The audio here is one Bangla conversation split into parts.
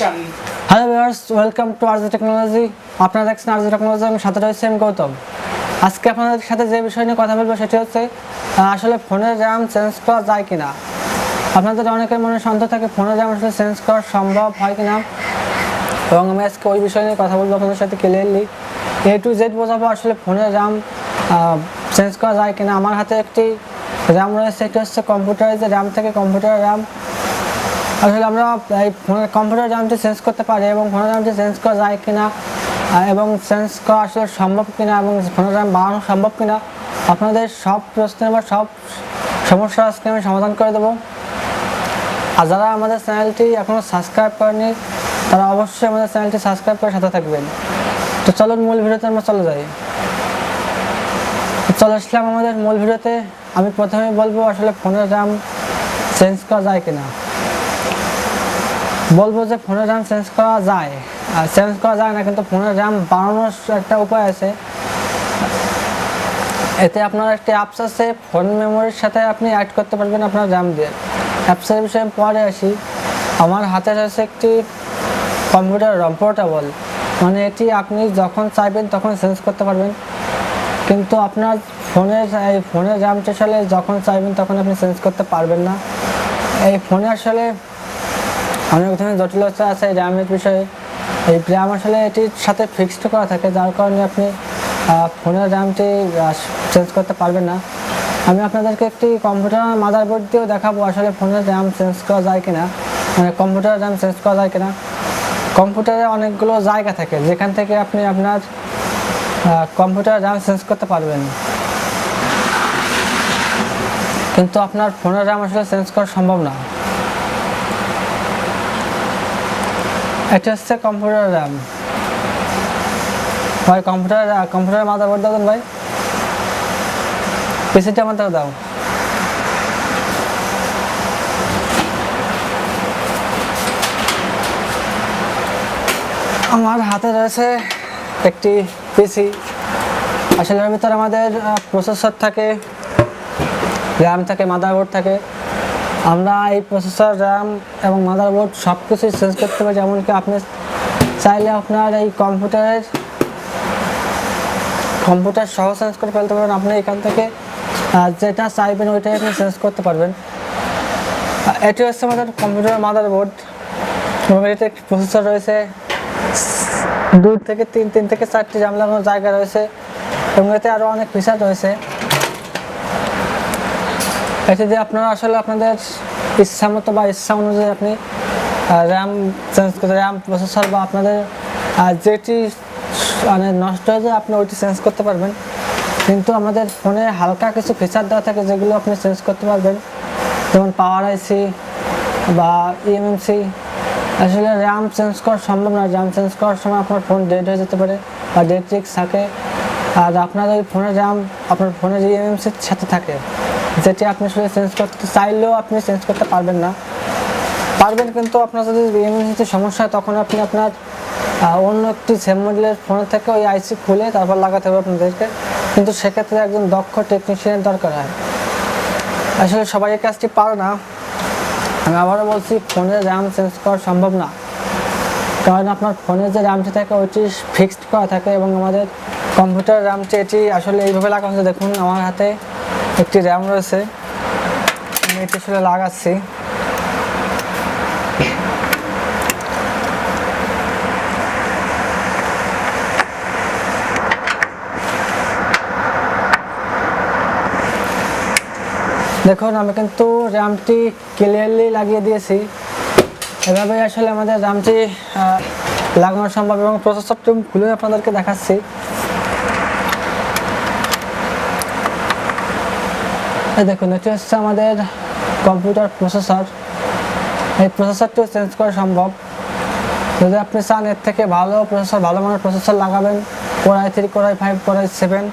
Action. Hello viewers, welcome to RJ technology. আপনারা দেখছেন আরজে টেকনোলজি, আমি সাথে রয়েছি আমি গৌতম। আজকে আপনাদের সাথে যে বিষয় নিয়ে কথা বলবো সেটি হচ্ছে আসলে ফোনের র্যাম চেঞ্জ করা যায় কিনা। আপনাদের অনেকের মনে সন্দেহ থাকে ফোনের র্যাম আসলে চেঞ্জ করা সম্ভব হয় কিনা, এবং আমি আজকে ওই বিষয় নিয়ে কথা বলবো আপনাদের সাথে ক্লিয়ারলি A to Z বোঝাবো আসলে ফোনের র্যাম চেঞ্জ করা যায় কিনা। আমার হাতে একটি র্যাম রয়েছে, এটি হচ্ছে কম্পিউটারের যে র্যাম থেকে কম্পিউটারের র্যাম। আসলে আমরা এই ফোনের কম্পিউটার র্যামটি চেঞ্জ করতে পারি এবং ফোনের র্যামটি চেঞ্জ করা যায় কিনা এবং চেঞ্জ করা আসলে সম্ভব কিনা এবং ফোনের র্যাম বাড়ানো সম্ভব কিনা, আপনাদের সব প্রশ্নের বা সব সমস্যা আজকে আমি সমাধান করে দেবো। আর যারা আমাদের চ্যানেলটি এখনও সাবস্ক্রাইব করেনি তারা অবশ্যই আমাদের চ্যানেলটি সাবস্ক্রাইব করে সাথে থাকবেন। তো চলুন মূল ভিডিওতে আমরা চলে যাই। চলে আসলাম আমাদের মূল ভিডিওতে। আমি প্রথমে বলবো আসলে ফোনের র্যাম চেঞ্জ করা যায় কিনা। বলবো যে ফোনের র্যাম চেঞ্জ করা যায় না, কিন্তু ফোনের র্যাম বাড়ানোর একটা উপায় আছে। এতে আপনার একটি অ্যাপস আছে, ফোন মেমোরির সাথে আপনি অ্যাড করতে পারবেন আপনার র্যাম দিয়ে। অ্যাপসের বিষয়ে আমি পরে আসি। আমার হাতে রয়েছে একটি কম্পিউটার র্যাম পোর্টেবল, মানে এটি আপনি যখন চাইবেন তখন চেঞ্জ করতে পারবেন, কিন্তু আপনার ফোনের র্যামটি আসলে যখন চাইবেন তখন আপনি চেঞ্জ করতে পারবেন না। এই ফোনে আসলে অনেক ধরনের জটিলতা আছে এই র্যামের বিষয়ে। এই র্যাম আসলে এটির সাথে ফিক্সড করা থাকে, যার কারণে আপনি ফোনের র্যামটি চেঞ্জ করতে পারবেন না। আমি আপনাদেরকে একটি কম্পিউটার মাদারবোর্ড দিয়েও দেখাবো আসলে ফোনের র্যাম চেঞ্জ করা যায় কিনা, মানে কম্পিউটার র্যাম চেঞ্জ করা যায় কিনা। কম্পিউটারে অনেকগুলো জায়গা থাকে যেখান থেকে আপনি আপনার কম্পিউটার র্যাম চেঞ্জ করতে পারবেন, কিন্তু আপনার ফোনের র্যাম আসলে চেঞ্জ করা সম্ভব না। এটা হচ্ছে কম্পিউটার র্যাম। ভাই কম্পিউটার মাদারবোর্ড দাও ভাই, পিসিটা আমাদের দাও। আমার হাতে রয়েছে একটি পিসি। আসলে এর ভিতরে আমাদের প্রসেসর থাকে, র্যাম থাকে, মাদারবোর্ড থাকে। আমরা এই প্রসেসর, র্যাম এবং মাদারবোর্ড সব কিছুই চেঞ্জ করতে পারি। যেমনকি আপনি চাইলে আপনার এই কম্পিউটার সহ চেঞ্জ করে ফেলতে পারবেন। আপনি এখান থেকে যেটা চাইবেন ওইটাই আপনি চেঞ্জ করতে পারবেন। এটি হচ্ছে আমাদের কম্পিউটার মাদারবোর্ড, এবং এতে একটি প্রসেসর রয়েছে, 2 থেকে 3 থেকে 4টি র্যাম লাগানোর জায়গা রয়েছে, এবং এতে আরও অনেক ফিচার রয়েছে। এটি দিয়ে আপনারা আসলে আপনাদের ইচ্ছা মতো বা ইচ্ছা অনুযায়ী আপনি র্যাম চেঞ্জ করতে, র্যাম প্রসেসর বা আপনাদের যেটি মানে নষ্ট হয়ে যায় আপনি ওইটি চেঞ্জ করতে পারবেন। কিন্তু আমাদের ফোনে হালকা কিছু ফিচার দেওয়া থাকে যেগুলো আপনি চেঞ্জ করতে পারবেন, যেমন পাওয়ার আইসি বা ইএমএমসি। আসলে র্যাম চেঞ্জ করা সম্ভব না। র্যাম চেঞ্জ করার সময় আপনার ফোন ডেড হয়ে যেতে পারে বা ডেড রিস্ক থাকে। আর আপনার ওই ফোনের র্যাম আপনার ফোনের ইএমএমসির সাথে থাকে, যেটি আপনি আসলে চেঞ্জ করতে চাইলেও আপনি চেঞ্জ করতে পারবেন না। কিন্তু আপনার যদি ইএমএমসিতে সমস্যা হয় তখন আপনি আপনার অন্য একটি সেম মডেলের ফোনের থেকে ওই আইসি খুলে তারপর লাগাতে হবে আপনাদেরকে, কিন্তু সেক্ষেত্রে একজন দক্ষ টেকনিশিয়ানের দরকার হয়। আসলে সবাই এই কাজটি পারে না। আমি আবারও বলছি, ফোনের র্যাম চেঞ্জ করা সম্ভব না, কারণ আপনার ফোনের যে র্যামটি থাকে ওইটি ফিক্সড করা থাকে, এবং আমাদের কম্পিউটার র্যামটি এটি আসলে এইভাবে লাগানো হচ্ছে। দেখুন আমার হাতে একটি র্যাম রয়েছে, আমি এটি আসলে লাগাচ্ছি। দেখুন আমি কিন্তু র্যামটি ক্লিয়ারলি লাগিয়ে দিয়েছি। এভাবেই আসলে আমাদের র্যামটি লাগানো সম্ভব, এবং প্রসেসরটি খুলে আপনাদেরকে দেখাচ্ছি। দেখুন এটি হচ্ছে আমাদের কম্পিউটার প্রসেসর। এই প্রসেসরটিও চেঞ্জ করা সম্ভব। যদি আপনি চান এর থেকে ভালো প্রসেসর, ভালো মানের প্রসেসর লাগাবেন, Core i3, Core i5, Core i7,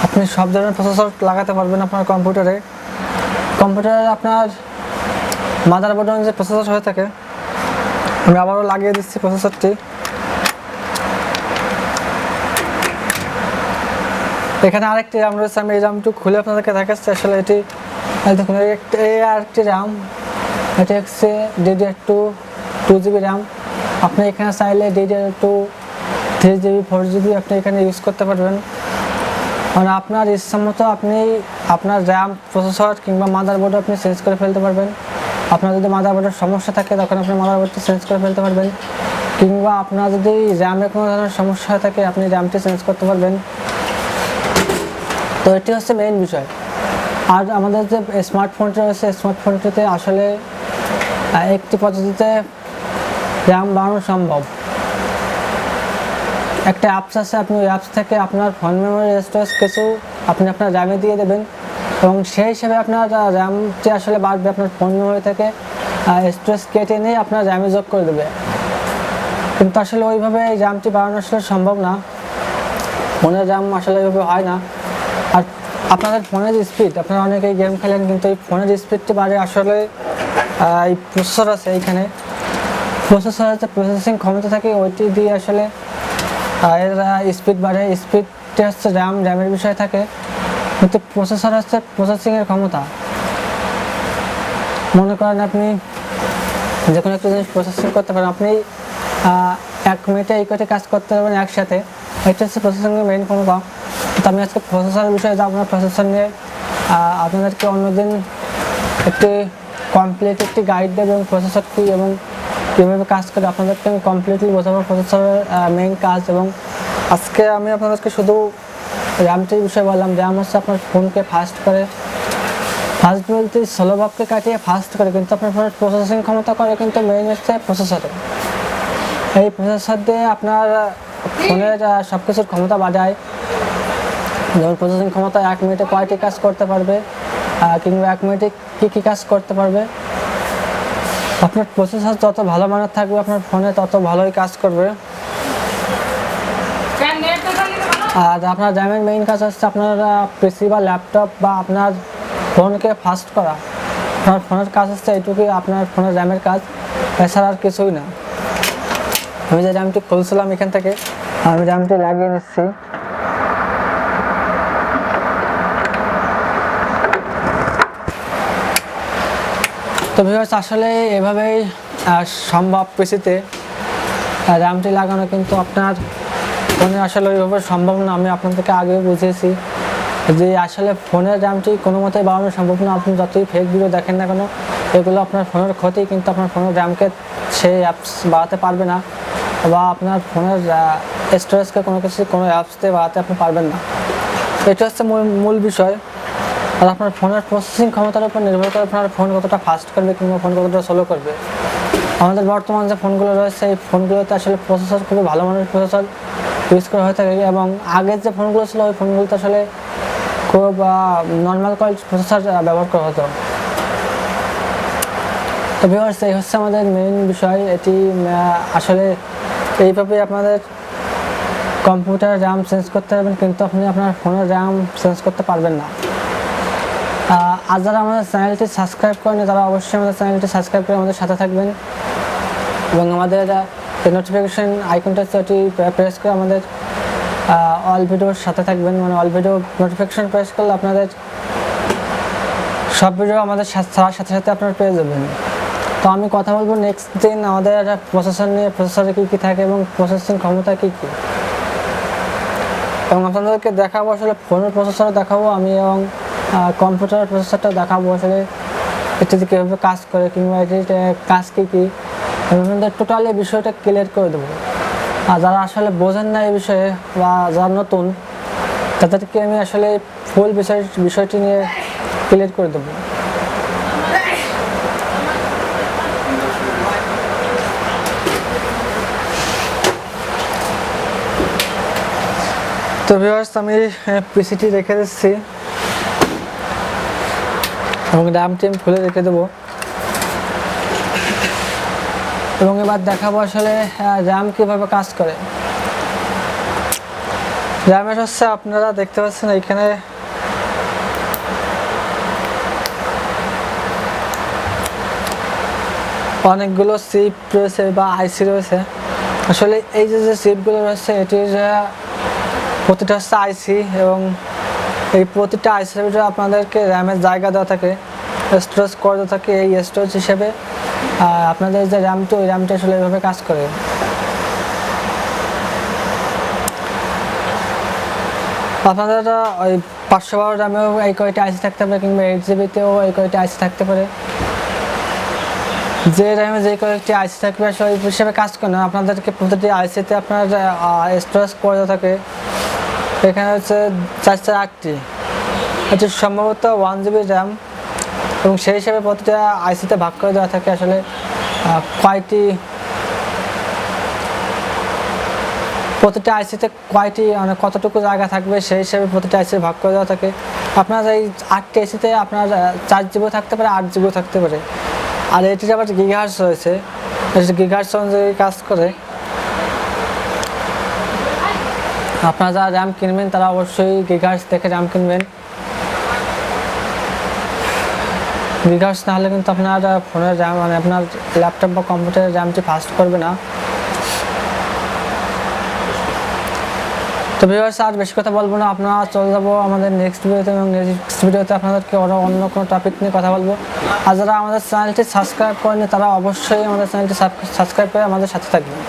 আপনি সব ধরনের প্রসেসর লাগাতে পারবেন আপনার কম্পিউটারে। আপনার মাদারবোর্ডে যে প্রসেসর হয়ে থাকে, আমি আবারও লাগিয়ে দিচ্ছি প্রসেসরটি। এখানে আরেকটি র্যাম রয়েছে, আমি এই র্যামটি খুলে আপনাদেরকে দেখাচ্ছি। আসলে এটি দেখুন, আরেকটি র্যাম, এটি হচ্ছে DDR2 2GB র্যাম। আপনি এখানে চাইলে DDR2 3GB 4GB আপনি এখানে ইউজ করতে পারবেন। মানে আপনার ইচ্ছা মতো আপনি আপনার র্যাম, প্রসেসর কিংবা মাদারবোর্ড আপনি চেঞ্জ করে ফেলতে পারবেন। আপনার যদি মাদারবোর্ডের সমস্যা থাকে তখন আপনি মাদারবোর্ডটি চেঞ্জ করে ফেলতে পারবেন, কিংবা আপনার যদি র্যামের কোনো ধরনের সমস্যা থাকে আপনি র্যামটি চেঞ্জ করতে পারবেন। তো এটি হচ্ছে মেইন বিষয়। আর আমাদের যে স্মার্টফোনটি রয়েছে, স্মার্টফোনটিতে আসলে একটি পদ্ধতিতে র্যাম বাড়ানো সম্ভব। একটা অ্যাপস আছে, আপনি ওই অ্যাপস থেকে আপনার ফোন মেমোরি স্টোরেজ কিছু আপনি আপনার র্যামে দিয়ে দেবেন এবং সেই হিসেবে আপনার র্যামটি আসলে বাড়বে। আপনার ফোন মেমোরি থেকে স্টোরেজ কেটে নিয়ে আপনার র্যামে যোগ করে দেবে। কিন্তু আসলে ওইভাবে এই র্যামটি বাড়ানো আসলে সম্ভব না, ফোনের র্যাম আসলে ওইভাবে হয় না। আর আপনাদের ফোনের স্পিড, আপনারা অনেকেই গেম খেলেন কিন্তু এই ফোনের স্পিডটি বাড়ে আসলে এই প্রসেসর আছে, এইখানে প্রসেসরের যে প্রসেসিং ক্ষমতা থাকে ওইটি দিয়ে আসলে এর স্পিড বাড়ে। স্পিডটি হচ্ছে র্যামের বিষয় থাকে, কিন্তু প্রসেসর হচ্ছে প্রসেসিংয়ের ক্ষমতা। মনে করেন আপনি যে কোনো একটা জিনিস প্রসেসিং করতে পারেন, আপনি 1 মিনিটে এই কয়টি কাজ করতে পারবেন একসাথে, এটা হচ্ছে প্রসেসিংয়ের মেইন ক্ষমতা। তো আমি আজকে প্রসেসরের বিষয়ে যাবো না, প্রসেসর নিয়ে আপনাদেরকে অন্যদিন একটি গাইড দেবো এবং প্রসেসর কী এবং কীভাবে কাজ করে আপনাদেরকে আমি কমপ্লিটলি বোঝাবো প্রসেসরের মেইন কাজ। এবং আজকে আমি আপনাদেরকে শুধু র্যামটির বিষয়ে বললাম। র্যাম হচ্ছে আপনার ফোনকে ফাস্ট করে, ফাস্ট বলতে স্লোভাবকে কাটিয়ে ফাস্ট করে, কিন্তু আপনার ফোনের প্রসেসিং ক্ষমতা করে কিন্তু মেইন হচ্ছে প্রসেসরে। এই প্রসেসর দিয়ে আপনার ফোনের সব কিছুর ক্ষমতা বাড়ায়। যেমন প্রসেসিং ক্ষমতা 1 মিনিটে কয়টি কাজ করতে পারবে, কিংবা 1 মিনিটে কী কাজ করতে পারবে। আপনার প্রসেসর যত ভালো মানের থাকবে আপনার ফোনে তত ভালোই কাজ করবে। আর আপনার র্যামের মেইন কাজ হচ্ছে আপনার পিসি বা ল্যাপটপ বা আপনার ফোনকে ফাস্ট করা। আপনার ফোনের কাজ হচ্ছে এইটুকুই, আপনার ফোনের র্যামের কাজ, এছাড়া আর কিছুই না। আমি যে র্যামটি খুলছিলাম এখান থেকে, আমি র্যামটি লাগিয়ে নিচ্ছি। তো ভিউয়ার্স, আসলে এভাবেই সম্ভব পিসিতে র্যামটি লাগানো, কিন্তু আপনার ফোনে আসলে ওইভাবে সম্ভব না। আমি আপনাদেরকে আগেও বুঝিয়েছি যে আসলে ফোনের র্যামটি কোনো মতেই বাড়ানো সম্ভব না। আপনি যতই ফেক ভিডিও দেখেন না কেন, এগুলো আপনার ফোনের ক্ষতি, কিন্তু আপনার ফোনের র্যামকে সেই অ্যাপস বাড়াতে পারবে না, বা আপনার ফোনের স্টোরেজকে কোনো অ্যাপস দিয়ে বাড়াতে আপনি পারবেন না। এটা হচ্ছে মূল বিষয়। আর আপনার ফোনের প্রসেসিং ক্ষমতার উপর নির্ভর করে আপনার ফোন কতটা ফাস্ট করবে কিংবা ফোন কতটা স্লো করবে। আমাদের বর্তমান যে ফোনগুলো রয়েছে এই ফোনগুলোতে আসলে প্রসেসর খুবই ভালো মানের প্রসেসর ইউজ করা হয়ে থাকে, এবং আগের যে ফোনগুলো ছিল ওই ফোনগুলোতে আসলে খুব নর্মাল কোয়ালিটির প্রসেসর ব্যবহার করা হতো। তো ভিউয়ার্স, এই হচ্ছে আমাদের মেইন বিষয়। এটি আসলে এইভাবে আপনাদের কম্পিউটার র্যাম চেঞ্জ করতে পারবেন, কিন্তু আপনি আপনার ফোনের র্যাম চেঞ্জ করতে পারবেন না। আর যারা আমাদের চ্যানেলটি সাবস্ক্রাইব করেন তারা অবশ্যই আমাদের চ্যানেলটি সাবস্ক্রাইব করে আমাদের সাথে থাকবেন, এবং আমাদের যে নোটিফিকেশন আইকনটা আছে ওটি প্রেস করে আমাদের অল ভিডিওর সাথে থাকবেন। মানে অল ভিডিও নোটিফিকেশন প্রেস করলে আপনাদের সব ভিডিও আমাদের সাথে সাথে আপনারা পেয়ে যাবেন। তো আমি কথা বলবো নেক্সট দিন আমাদের প্রসেসর নিয়ে, প্রসেসরে কী কী থাকে এবং প্রসেসিং ক্ষমতা কী কী, এবং আপনাদেরকে দেখাবো আসলে ফোনের প্রসেসরও দেখাবো আমি, এবং কম্পিউটার প্রসেসরটা দেখাবো আসলে এটিতে কীভাবে কাজ করে কিংবা এটির কাজ কী কী, আপনাদের টোটালি বিষয়টা ক্লিয়ার করে দেবো। আর যারা আসলে বোঝেন না এই বিষয়ে বা যারা নতুন, তাদেরকে আমি আসলে ফুল বিষয়টি নিয়ে ক্লিয়ার করে দেবো। তো ভিউয়ার্স, আমি পিসিটি রেখে দিচ্ছি এবং র্যামটি আমি খুলে রেখে দেবো, এবং এবার দেখাবো আসলে র্যাম কীভাবে কাজ করে। র্যামের হচ্ছে আপনারা দেখতে পাচ্ছেন এখানে অনেকগুলো চিপ রয়েছে বা আইসি রয়েছে। আসলে এই যে চিপগুলো রয়েছে এটির প্রতিটা হচ্ছে আইসি, এবং এই প্রতিটা আইসির ভিতরে আপনাদেরকে র্যামের জায়গা দেওয়া থাকে, স্টোরেজ করে দেওয়া থাকে। এই স্টোরেজ হিসেবে আপনাদের যে র্যামটি, ওই র্যামটি আসলে এভাবে কাজ করে। আপনাদের ওই 512 র্যামেও এই কয়টি আইসি থাকতে পারে, কিংবা 8 জিবিতেও এই কয়টি আইসি থাকতে পারে। যে র্যামে যে কয়েকটি আইসি থাকবে আসলে ওই হিসেবে কাজ করে না। আপনাদেরকে প্রতিটি আইসিতে আপনার স্টোরেজ করে দেওয়া থাকে। এখানে হচ্ছে 4/8টি, হচ্ছে সম্ভবত 1 GB র্যাম, এবং সেই হিসেবে প্রতিটা আইসিতে ভাগ করে দেওয়া থাকে আসলে কয়টি, প্রতিটা আইসিতে কয়টি মানে কতটুকু জায়গা থাকবে সেই হিসেবে প্রতিটা আইসি ভাগ করে দেওয়া থাকে। আপনার এই 8টি আইসিতে আপনার 4 GB থাকতে পারে, 8 GB থাকতে পারে। আর এটির আবার গিগাহার্টজ রয়েছে, গিগাহার্টজ অনুযায়ী কাজ করে। আপনারা যারা র্যাম কিনবেন তারা অবশ্যই গিগাহার্টজ দেখে র্যাম কিনবেন। গিগাহার্টজ না হলে কিন্তু আপনার ফোনের র্যাম মানে আপনার ল্যাপটপ বা কম্পিউটারের র্যামটি ফাস্ট করবে না। তো ভিউয়ার্স, আর বেশি কথা বলবো না, আপনারা চলে যাবো আমাদের নেক্সট ভিডিওতে, এবং নেক্সট ভিডিওতে আপনাদেরকে অন্য কোনো টপিক নিয়ে কথা বলবো। আর যারা আমাদের চ্যানেলটি সাবস্ক্রাইব করেনি তারা অবশ্যই আমাদের চ্যানেলটি সাবস্ক্রাইব করে আমাদের সাথে থাকবেন।